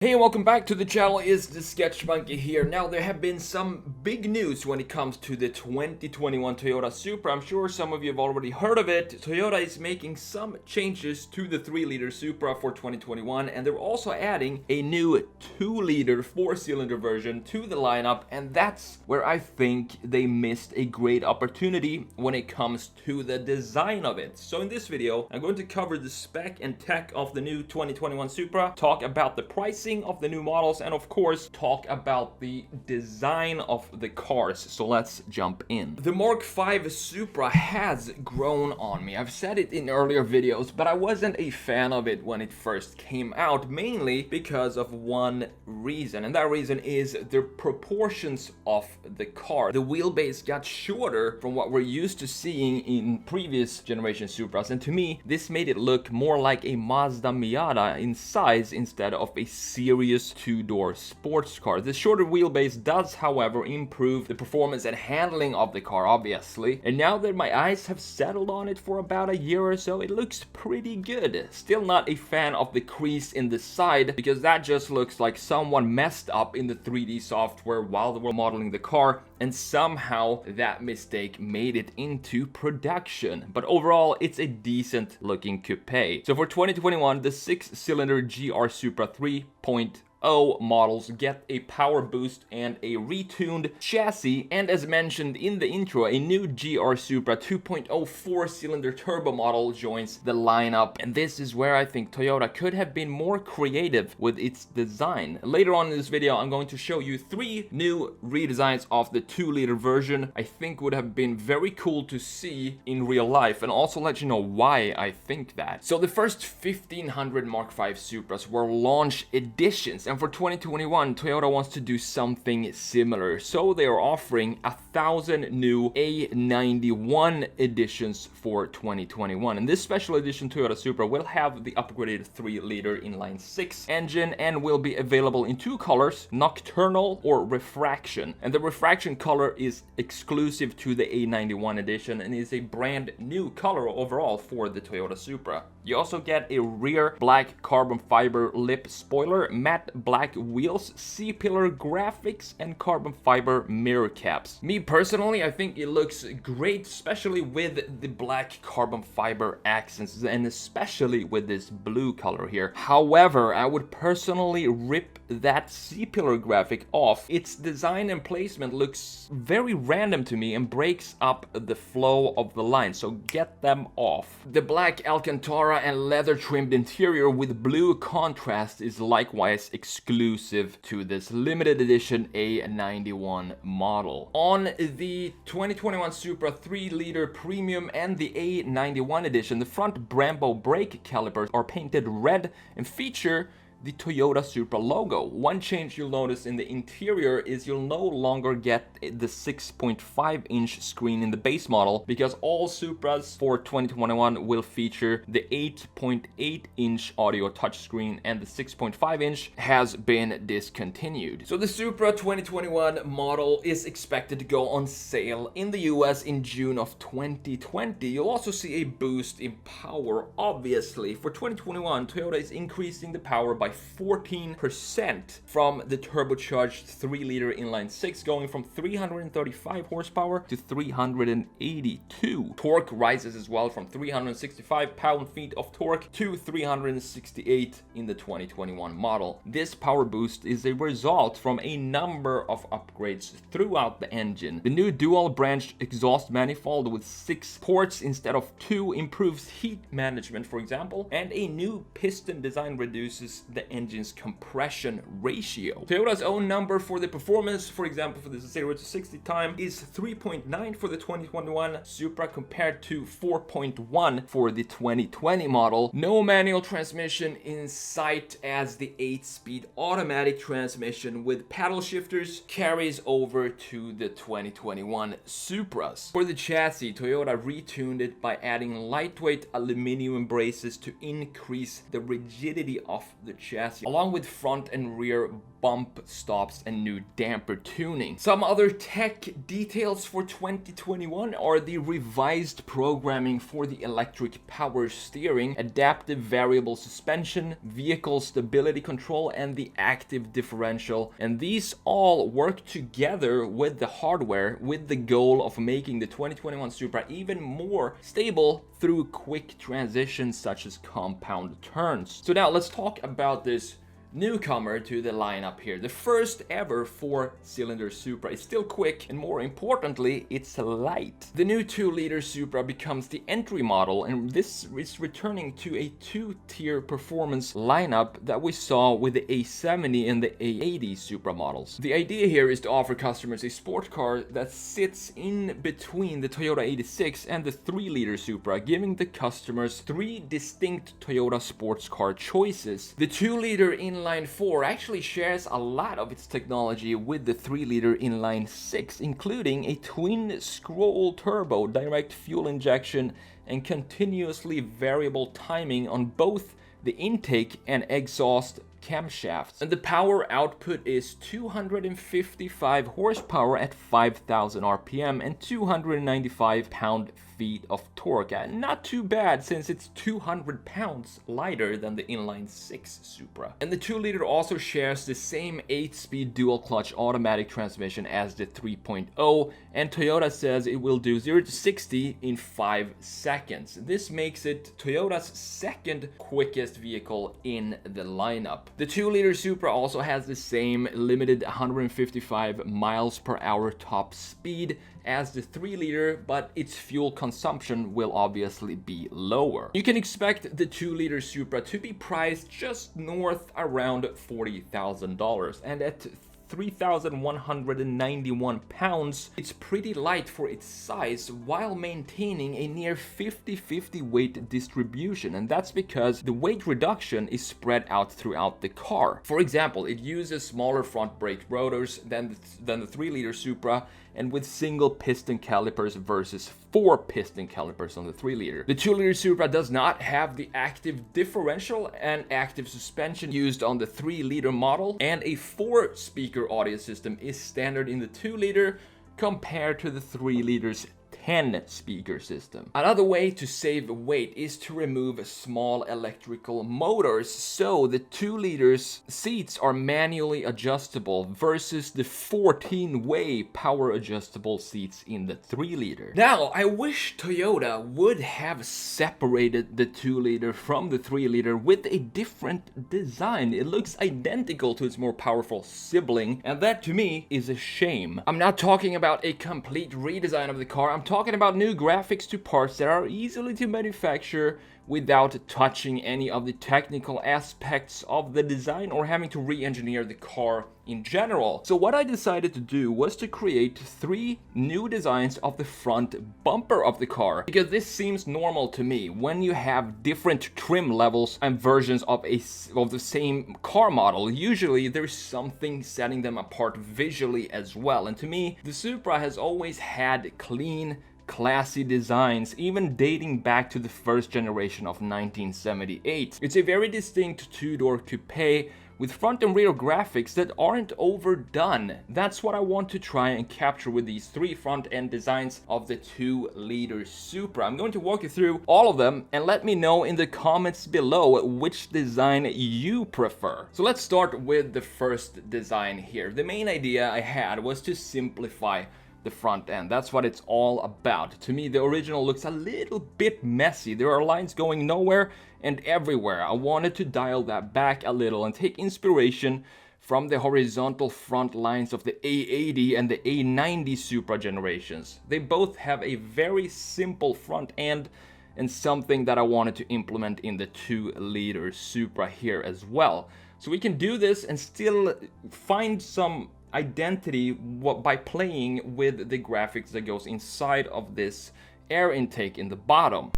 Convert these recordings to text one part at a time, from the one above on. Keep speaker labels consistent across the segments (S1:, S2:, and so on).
S1: Hey, and welcome back to the channel. It's TheSketchMonkey here. Now, there have been some big news when it comes to the 2021 Toyota Supra. I'm sure some of you have already heard of it. Toyota is making some changes to the 3-liter Supra for 2021, and they're also adding a new 2-liter 4-cylinder version to the lineup, and that's where I think they missed a great opportunity when it comes to the design of it. So in this video, I'm going to cover the spec and tech of the new 2021 Supra, talk about the pricing of the new models, and of course talk about the design of the cars. So let's jump in. The Mark V Supra has grown on me. I've said it in earlier videos, but I wasn't a fan of it when it first came out, mainly because of one reason, and that reason is the proportions of the car. The wheelbase got shorter from what we're used to seeing in previous generation Supras, and to me this made it look more like a Mazda Miata in size instead of a serious two-door sports car. The shorter wheelbase does, however, improve the performance and handling of the car, obviously. And now that my eyes have settled on it for about a year or so, it looks pretty good. Still not a fan of the crease in the side, because that just looks like someone messed up in the 3D software while they were modeling the car, and somehow that mistake made it into production. But overall, it's a decent looking coupe. So for 2021, the 6-cylinder GR Supra 3.0 models get a power boost and a retuned chassis, and as mentioned in the intro, a new GR Supra 2.0 4-cylinder turbo model joins the lineup, and this is where I think Toyota could have been more creative with its design. Later on in this video, I'm going to show you 3 new redesigns of the 2-liter version I think would have been very cool to see in real life, and also let you know why I think that. So the first 1500 Mark V Supras were launch editions, and for 2021, Toyota wants to do something similar. So they are offering 1,000 new A91 editions for 2021. And this special edition Toyota Supra will have the upgraded 3-liter inline 6 engine and will be available in 2 colors, nocturnal or refraction. And the refraction color is exclusive to the A91 edition and is a brand new color overall for the Toyota Supra. You also get a rear black carbon fiber lip spoiler, matte black wheels, C-pillar graphics, and carbon fiber mirror caps. Me personally, I think it looks great, especially with the black carbon fiber accents, and especially with this blue color here. However, I would personally rip that C-pillar graphic off. Its design and placement looks very random to me and breaks up the flow of the line, so get them off. The black Alcantara and leather trimmed interior with blue contrast is likewise exclusive to this limited edition A91 model. On the 2021 Supra 3-liter Premium and the A91 edition, the front Brembo brake calipers are painted red and feature the Toyota Supra logo. One change you'll notice in the interior is you'll no longer get the 6.5-inch screen in the base model, because all Supras for 2021 will feature the 8.8-inch audio touchscreen, and the 6.5-inch has been discontinued. So the Supra 2021 model is expected to go on sale in the US in June of 2020. You'll also see a boost in power, obviously. For 2021, Toyota is increasing the power by 14% from the turbocharged 3-liter inline 6, going from 335 horsepower to 382. Torque rises as well from 365 pound-feet of torque to 368 in the 2021 model. This power boost is a result from a number of upgrades throughout the engine. The new dual-branched exhaust manifold with 6 ports instead of 2 improves heat management, for example, and a new piston design reduces the engine's compression ratio. Toyota's own number for the performance, for example, for the 0 to 60 time is 3.9 for the 2021 Supra compared to 4.1 for the 2020 model. No manual transmission in sight, as the 8-speed automatic transmission with paddle shifters carries over to the 2021 Supras. For the chassis, Toyota retuned it by adding lightweight aluminum braces to increase the rigidity of the chassis, along with front and rear bump stops and new damper tuning. Some other tech details for 2021 are the revised programming for the electric power steering, adaptive variable suspension, vehicle stability control, and the active differential. And these all work together with the hardware with the goal of making the 2021 Supra even more stable through quick transitions such as compound turns. So now let's talk about this newcomer to the lineup here. The first ever 4-cylinder Supra. It's still quick, and more importantly, it's light. The new 2-liter Supra becomes the entry model, and this is returning to a 2-tier performance lineup that we saw with the A70 and the A80 Supra models. The idea here is to offer customers a sport car that sits in between the Toyota 86 and the 3-liter Supra, giving the customers 3 distinct Toyota sports car choices. The 2-liter inline 4 actually shares a lot of its technology with the 3-liter inline 6, including a twin scroll turbo, direct fuel injection, and continuously variable timing on both the intake and exhaust camshafts. And the power output is 255 horsepower at 5,000 RPM and 295 pound-feet of torque. Not too bad, since it's 200 pounds lighter than the inline 6 Supra. And the 2-liter also shares the same 8-speed dual-clutch automatic transmission as the 3.0, and Toyota says it will do 0 to 60 in 5 seconds. This makes it Toyota's second quickest vehicle in the lineup. The 2-liter Supra also has the same limited 155 miles per hour top speed as the 3-liter, but its fuel consumption will obviously be lower. You can expect the 2-liter Supra to be priced just north around $40,000, and at 3,191 pounds, it's pretty light for its size while maintaining a near 50-50 weight distribution, and that's because the weight reduction is spread out throughout the car. For example, it uses smaller front brake rotors than the 3-liter Supra, and with single piston calipers versus 4 piston calipers on the 3-liter. The 2-liter Supra does not have the active differential and active suspension used on the 3-liter model, and a 4-speaker audio system is standard in the 2-liter compared to the 3-liter's 10-speaker system. Another way to save weight is to remove small electrical motors, so the 2-liter's seats are manually adjustable versus the 14-way power adjustable seats in the 3-liter. Now, I wish Toyota would have separated the 2-liter from the 3-liter with a different design. It looks identical to its more powerful sibling, and that to me is a shame. I'm not talking about a complete redesign of the car. I'm talking about new graphics to parts that are easily to manufacture without touching any of the technical aspects of the design or having to re-engineer the car in general. So what I decided to do was to create 3 new designs of the front bumper of the car, because this seems normal to me. When you have different trim levels and versions of the same car model, usually there's something setting them apart visually as well. And to me, the Supra has always had clean, classy designs, even dating back to the first generation of 1978. It's a very distinct 2-door coupe with front and rear graphics that aren't overdone. That's what I want to try and capture with these 3 front-end designs of the 2-liter Supra. I'm going to walk you through all of them, and let me know in the comments below which design you prefer. So let's start with the first design here. The main idea I had was to simplify the front end. That's what it's all about. To me, the original looks a little bit messy. There are lines going nowhere and everywhere. I wanted to dial that back a little and take inspiration from the horizontal front lines of the A80 and the A90 Supra generations. They both have a very simple front end, and something that I wanted to implement in the 2-liter Supra here as well. So we can do this and still find some identity by playing with the graphics that goes inside of this air intake in the bottom.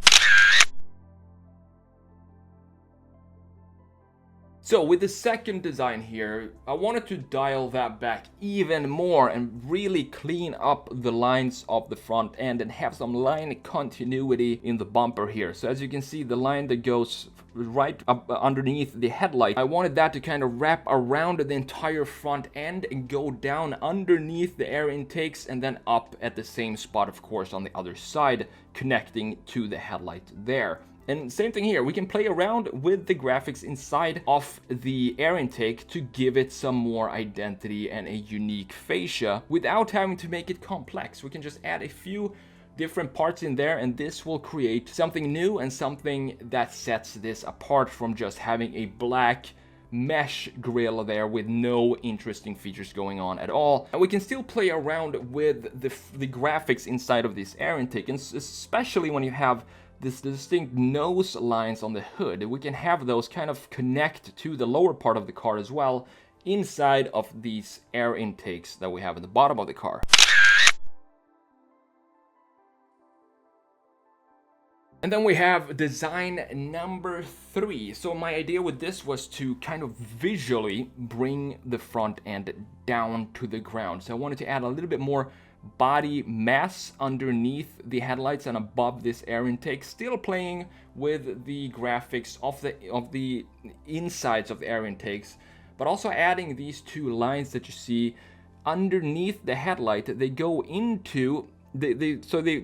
S1: So with the second design here, I wanted to dial that back even more and really clean up the lines of the front end and have some line continuity in the bumper here. So as you can see, the line that goes right up underneath the headlight, I wanted that to kind of wrap around the entire front end and go down underneath the air intakes and then up at the same spot, of course, on the other side, connecting to the headlight there. And same thing here, we can play around with the graphics inside of the air intake to give it some more identity and a unique fascia without having to make it complex. We can just add a few different parts in there, and this will create something new and something that sets this apart from just having a black mesh grille there with no interesting features going on at all. And we can still play around with the graphics inside of this air intake, and especially when you have this distinct nose lines on the hood. We can have those kind of connect to the lower part of the car as well, inside of these air intakes that we have at the bottom of the car. And then we have design number 3. So my idea with this was to kind of visually bring the front end down to the ground. So I wanted to add a little bit more body mass underneath the headlights and above this air intake, still playing with the graphics of the insides of the air intakes, but also adding these two lines that you see underneath the headlight. They go into they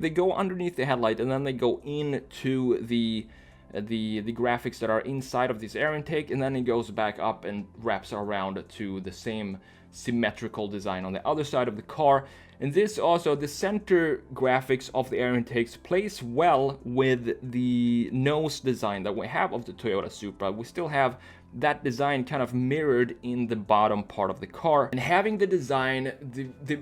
S1: go underneath the headlight, and then they go into the graphics that are inside of this air intake, and then it goes back up and wraps around to the same symmetrical design on the other side of the car. And this also, the center graphics of the air intakes plays well with the nose design that we have of the Toyota Supra. We still have that design kind of mirrored in the bottom part of the car. And having the design, the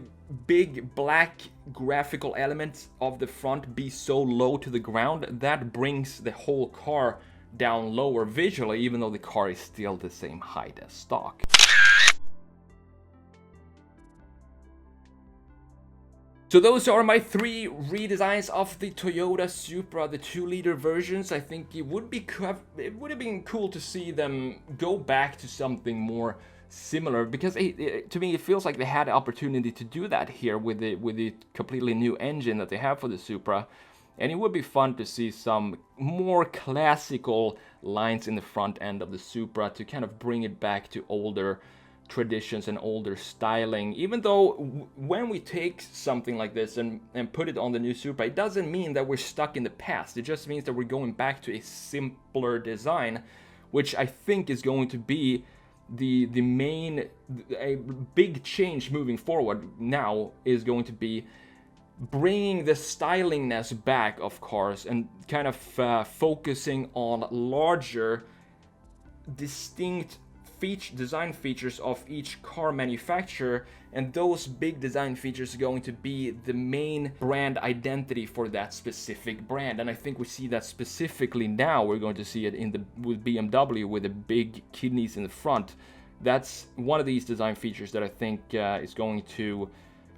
S1: big black graphical elements of the front be so low to the ground, that brings the whole car down lower visually, even though the car is still the same height as stock. So those are my 3 redesigns of the Toyota Supra, the 2-liter versions. I think it would have been cool to see them go back to something more similar, because to me it feels like they had the opportunity to do that here with the completely new engine that they have for the Supra. And it would be fun to see some more classical lines in the front end of the Supra to kind of bring it back to older traditions and older styling. Even though when we take something like this and put it on the new Supra, it doesn't mean that we're stuck in the past. It just means that we're going back to a simpler design, which I think is going to be a big change moving forward now, is going to be bringing the stylingness back of cars and kind of focusing on larger, distinct design features of each car manufacturer, and those big design features are going to be the main brand identity for that specific brand. And I think we see that specifically now. We're going to see it with BMW with the big kidneys in the front. That's one of these design features that I think is going to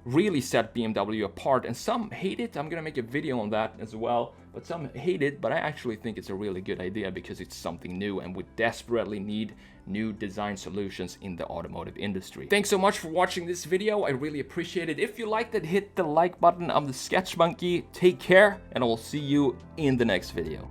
S1: really set BMW apart. And some hate it. I'm gonna make a video on that as well, but some hate it. But I actually think it's a really good idea, because it's something new, and we desperately need new design solutions in the automotive industry. Thanks so much for watching this video. I really appreciate it. If you liked it, hit the like button. I'm TheSketchMonkey. Take care, and I will see you in the next video.